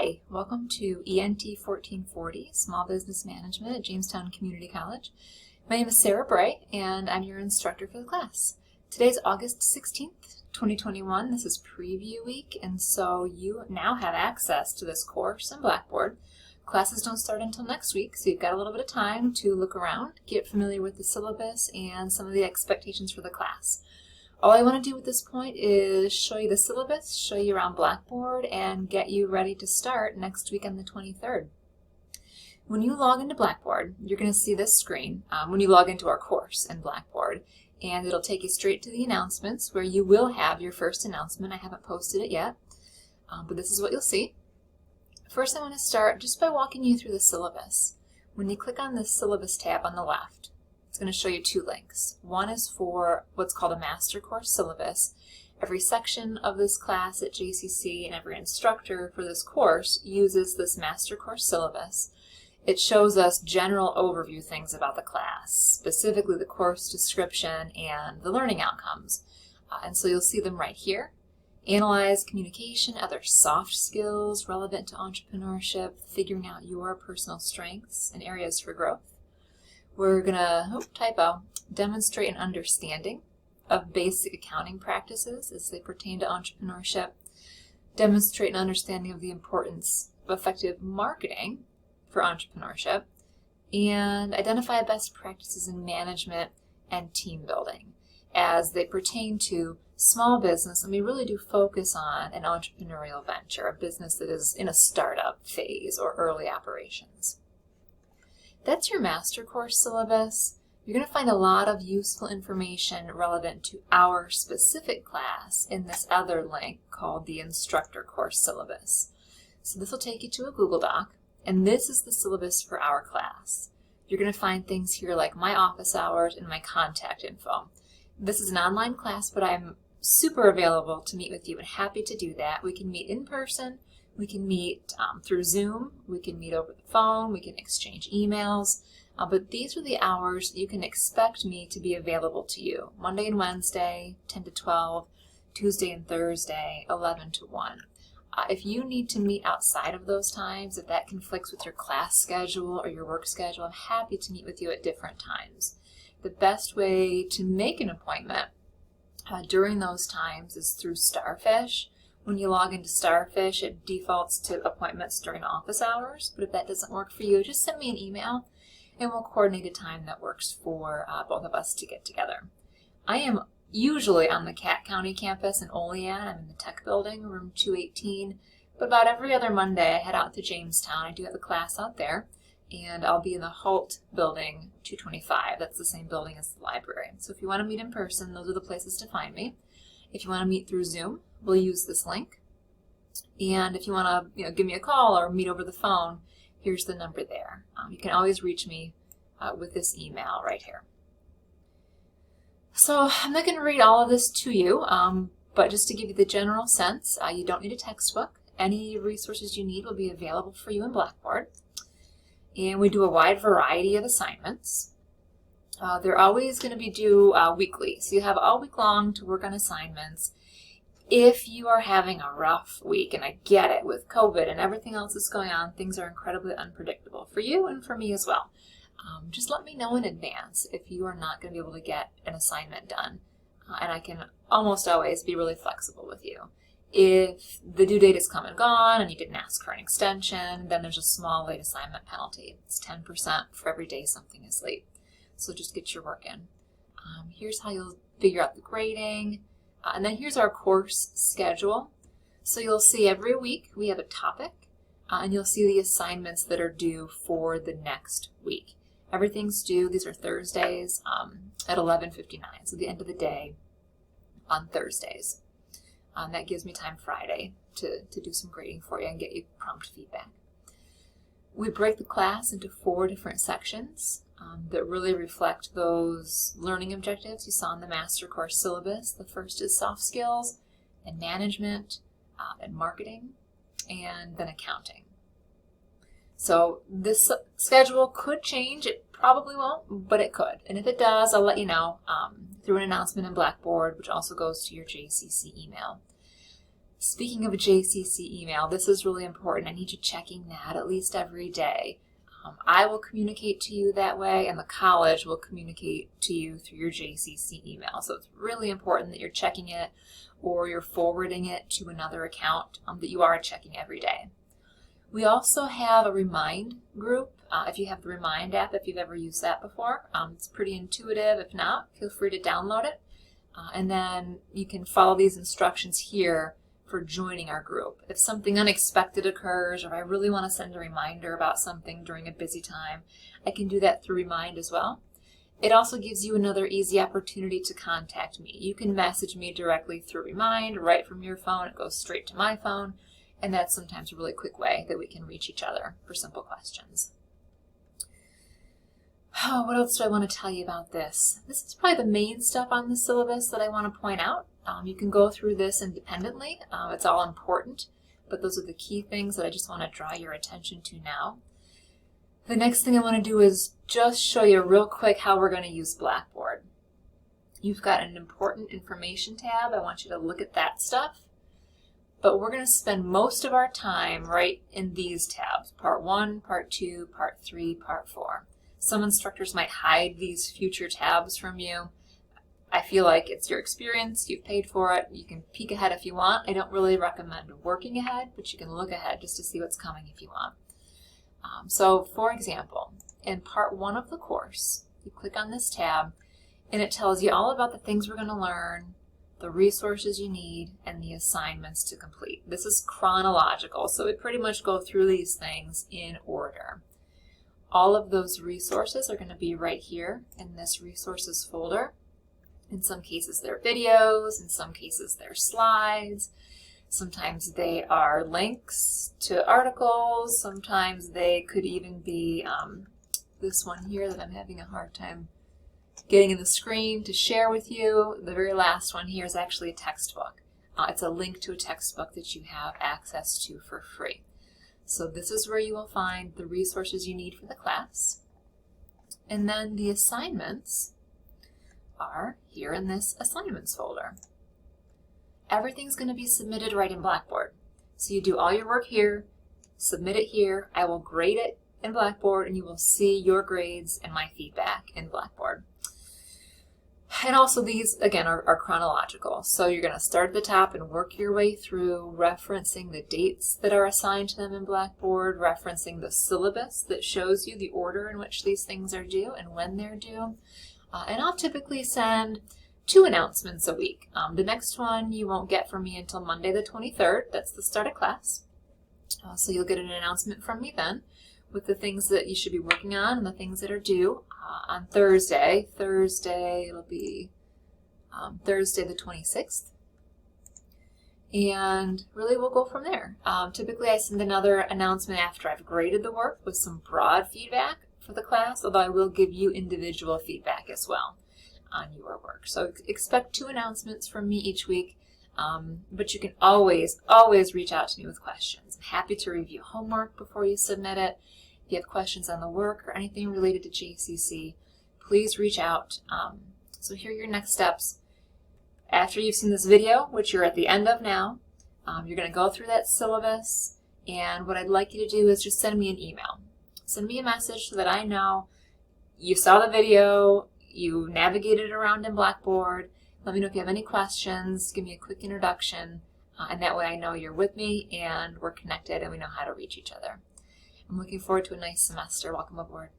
Hi, welcome to ENT 1440, Small Business Management at Jamestown Community College. My name is Sarah Bray, and I'm your instructor for the class. Today's August 16th, 2021. This is preview week, and so you now have access to this course in Blackboard. Classes don't start until next week, so you've got a little bit of time to look around, get familiar with the syllabus and some of the expectations for the class. All I want to do at this point is show you the syllabus, show you around Blackboard, and get you ready to start next week on the 23rd. When you log into Blackboard, you're going to see this screen when you log into our course in Blackboard, and it'll take you straight to the announcements where you will have your first announcement. I haven't posted it yet, but this is what you'll see. First, I want to start just by walking you through the syllabus. When you click on the syllabus tab on the left, it's going to show you two links. One is for what's called a master course syllabus. Every section of this class at JCC and every instructor for this course uses this master course syllabus. It shows us general overview things about the class, specifically the course description and the learning outcomes. And so you'll see them right here. Analyze communication, other soft skills relevant to entrepreneurship, figuring out your personal strengths and areas for growth. We're going to, demonstrate an understanding of basic accounting practices as they pertain to entrepreneurship, demonstrate an understanding of the importance of effective marketing for entrepreneurship, and identify best practices in management and team building as they pertain to small business, and we really do focus on an entrepreneurial venture, a business that is in a startup phase or early operations. That's your master course syllabus. You're going to find a lot of useful information relevant to our specific class in this other link called the Instructor course syllabus. So this will take you to a Google Doc, and this is the syllabus for our class. You're going to find things here like my office hours and my contact info. This is an online class, but I'm super available to meet with you and happy to do that. We can meet in person. We can meet through Zoom, we can meet over the phone, we can exchange emails, but these are the hours you can expect me to be available to you. Monday and Wednesday, 10 to 12, Tuesday and Thursday, 11 to 1. If you need to meet outside of those times, if that conflicts with your class schedule or your work schedule, I'm happy to meet with you at different times. The best way to make an appointment during those times is through Starfish. When you log into Starfish, it defaults to appointments during office hours, but if that doesn't work for you, just send me an email and we'll coordinate a time that works for both of us to get together. I am usually on the Cat County campus in Olean. I'm in the Tech Building, room 218, but about every other Monday I head out to Jamestown. I do have a class out there, and I'll be in the Holt Building 225. That's the same building as the library. So if you want to meet in person, those are the places to find me. If you want to meet through Zoom, we'll use this link. And if you want to give me a call or meet over the phone, here's the number there. You can always reach me with this email right here. So I'm not going to read all of this to you, but just to give you the general sense, you don't need a textbook. Any resources you need will be available for you in Blackboard. And we do a wide variety of assignments. They're always going to be due weekly, so you have all week long to work on assignments. If you are having a rough week, and I get it with COVID and everything else that's going on, things are incredibly unpredictable for you and for me as well. Just let me know in advance if you are not going to be able to get an assignment done, and I can almost always be really flexible with you. If the due date is come and gone and you didn't ask for an extension, then there's a small late assignment penalty. It's 10% for every day something is late. So just get your work in. Here's how you'll figure out the grading. And then here's our course schedule. So you'll see every week we have a topic, and you'll see the assignments that are due for the next week. Everything's due. These are Thursdays at 11:59, so the end of the day on Thursdays. That gives me time Friday to do some grading for you and get you prompt feedback. We break the class into 4 different sections that really reflect those learning objectives you saw in the master course syllabus. The first is soft skills and management and marketing, and then accounting. So this schedule could change. It probably won't, but it could. And if it does, I'll let you know through an announcement in Blackboard, which also goes to your JCC email. Speaking of JCC email, this is really important. I need you checking that at least every day. I will communicate to you that way, and the college will communicate to you through your JCC email. So it's really important that you're checking it or you're forwarding it to another account that you are checking every day. We also have a Remind group. If you have the Remind app, if you've ever used that before, it's pretty intuitive. If not, feel free to download it. And then you can follow these instructions here for joining our group. If something unexpected occurs, or I really want to send a reminder about something during a busy time, I can do that through Remind as well. It also gives you another easy opportunity to contact me. You can message me directly through Remind, right from your phone. It goes straight to my phone, and that's sometimes a really quick way that we can reach each other for simple questions. Oh, what else do I want to tell you about this? This is probably the main stuff on the syllabus that I want to point out. You can go through this independently. It's all important, but those are the key things that I just want to draw your attention to now. The next thing I want to do is just show you real quick how we're going to use Blackboard. You've got an important information tab. I want you to look at that stuff. But we're going to spend most of our time right in these tabs, Part 1, Part 2, Part 3, Part 4. Some instructors might hide these future tabs from you. I feel like it's your experience, you've paid for it, you can peek ahead if you want. I don't really recommend working ahead, but you can look ahead just to see what's coming if you want. So for example, in Part 1 of the course, you click on this tab and it tells you all about the things we're going to learn, the resources you need, and the assignments to complete. This is chronological, so we pretty much go through these things in order. All of those resources are going to be right here in this resources folder. In some cases they're videos, in some cases they're slides, sometimes they are links to articles, sometimes they could even be this one here that I'm having a hard time getting in the screen to share with you. The very last one here is actually a textbook. It's a link to a textbook that you have access to for free. So this is where you will find the resources you need for the class. And then the assignments are here in this assignments folder. Everything's going to be submitted right in Blackboard. So you do all your work here, submit it here, I will grade it in Blackboard, and you will see your grades and my feedback in Blackboard. And also these, again, are chronological. So you're going to start at the top and work your way through, referencing the dates that are assigned to them in Blackboard, referencing the syllabus that shows you the order in which these things are due and when they're due. And I'll typically send 2 announcements a week. The next one you won't get from me until Monday the 23rd. That's the start of class. So you'll get an announcement from me then with the things that you should be working on and the things that are due. On Thursday, it'll be Thursday the 26th. And really we'll go from there. Typically I send another announcement after I've graded the work with some broad feedback for the class, although I will give you individual feedback as well on your work. So expect 2 announcements from me each week, but you can always reach out to me with questions. I'm happy to review homework before you submit it. If you have questions on the work or anything related to JCC, please reach out. So here are your next steps. After you've seen this video, which you're at the end of now, you're going to go through that syllabus, and what I'd like you to do is just send me an email. Send me a message so that I know you saw the video, you navigated around in Blackboard. Let me know if you have any questions, give me a quick introduction, and that way I know you're with me and we're connected and we know how to reach each other. I'm looking forward to a nice semester. Welcome aboard.